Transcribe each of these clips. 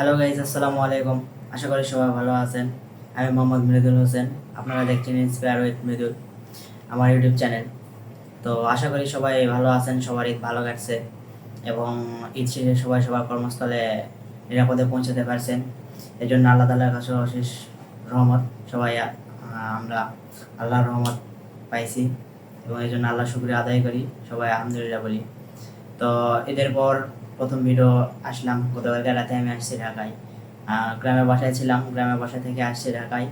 Hello guys, আসসালামু আলাইকুম। আশা করি সবাই ভালো আছেন। আমি মোহাম্মদ মৃদুল হোসেন। আপনারা দেখছেন ইন্সপায়ার উইথ মৃদুল, আমার ইউটিউব চ্যানেল। তো আশা করি সবাই ভালো আছেন, সবার ঈদ ভালো কাটছে এবং ঈদ শেষে সবাই সবার কর্মস্থলে নিরাপদে পৌঁছাতে পারছেন। এই জন্য আল্লাহ তাআলার কাছে অশেষ রহমত। সবাই আমরা আল্লাহর রহমত পাইছি এবং এই জন্য আল্লাহ শুকরিয়া আদায় করি, সবাই আলহামদুলিল্লাহ বলি। তো ঈদের পর প্রথম ভিডিও আসলাম। গতকালকে রাতে আমি আসছি ঢাকায়। গ্রামের বাসায় ছিলাম, গ্রামের বাসা থেকে আসছি ঢাকায়।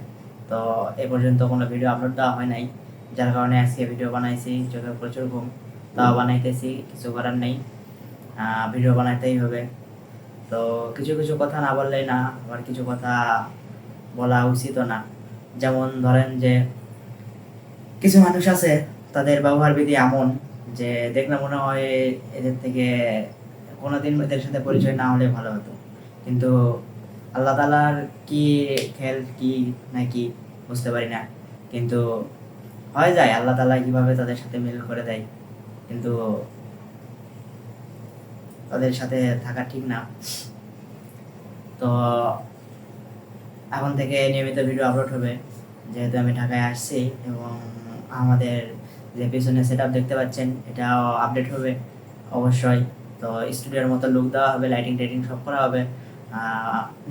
তো এ পর্যন্ত কোনো ভিডিও আপলোড দেওয়া হয় নাই, যার কারণে আজকে ভিডিও বানাইছি। চোখে প্রচুর ঘুম, তাও বানাইতেছি, কিছু করার নেই, ভিডিও বানাইতেই হবে। তো কিছু কিছু কথা না বললেই না, আবার কিছু কথা বলা উচিতও না। যেমন ধরেন যে কিছু মানুষ আছে, তাদের ব্যবহার বিধি এমন যে দেখলে মনে হয় এদের থেকে কোনোদিন এদের সাথে পরিচয় না হলে ভালো হতো। কিন্তু আল্লাহ তাআলার কি খেল কি নাকি বুঝতে পারি না, কিন্তু হয়ে যায় আল্লাহ তাআলা কিভাবে তাদের সাথে মিল করে দেয়। কিন্তু তাদের সাথে থাকা ঠিক না। তো এখন থেকে নিয়মিত ভিডিও আপলোড হবে, যেহেতু আমি ঢাকায় আসছি এবং আমাদের যে পিছনে সেট আপ দেখতে পাচ্ছেন এটাও আপডেট হবে অবশ্যই। তো স্টুডিওর মতো লুক দেওয়া হবে, লাইটিং টাইটিং সব করা হবে।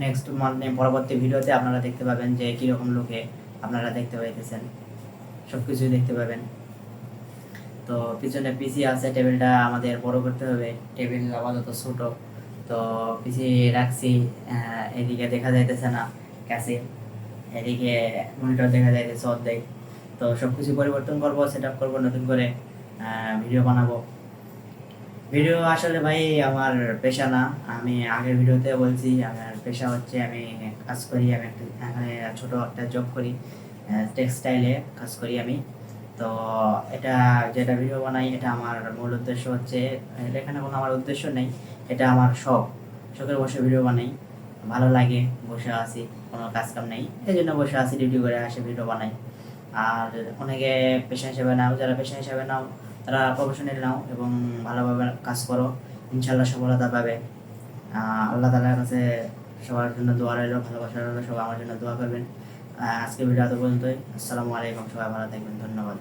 নেক্সট মানে পরবর্তী ভিডিওতে আপনারা দেখতে পাবেন যে কীরকম লুকে আপনারা দেখতে পাইতেছেন, সব কিছুই দেখতে পাবেন। তো পিছনে পিসি আছে, টেবিলটা আমাদের বড় করতে হবে, টেবিল আপাতত ছোট। তো পিসি রাখছি, এদিকে দেখা যাইতেছে না কাছে, এদিকে মনিটর দেখা যাইতেছে অর্ধেক। তো সব কিছু পরিবর্তন করবো, সেট আপ করবো, নতুন করে ভিডিও বানাবো। ভিডিও আসলে ভাই আমার পেশা না। আমি আগের ভিডিওতে বলছি আমার পেশা হচ্ছে আমি কাজ করি, আমি একটা এখানে ছোট একটা জব করি, টেক্সটাইলে কাজ করি আমি। তো এটা যেটা ভিডিও বানাই এটা আমার মূল উদ্দেশ্য হচ্ছে, এখানে কোনো আমার উদ্দেশ্য নেই, এটা আমার শখ। শখের বসে ভিডিও বানাই, ভালো লাগে, বসে আছি, কোনো কাজ কাম নেই, এই জন্য বসে আছি, ডিউটি করে আসে ভিডিও বানাই। আর অনেকে পেশা হিসেবে নাও, যারা পেশা হিসেবে নাও তারা প্রফেশনাল নাও এবং ভালোভাবে কাজ করো, ইনশাল্লাহ সফলতা পাবে। আল্লাহ তাআলার কাছে সবার জন্য দোয়া রইলো, ভালোবাসা রইলো, সবাই আমার জন্য দোয়া করবেন। আজকে ভিডিও এত পর্যন্তই। আসসালামু আলাইকুম, সবাই ভালো থাকবেন, ধন্যবাদ।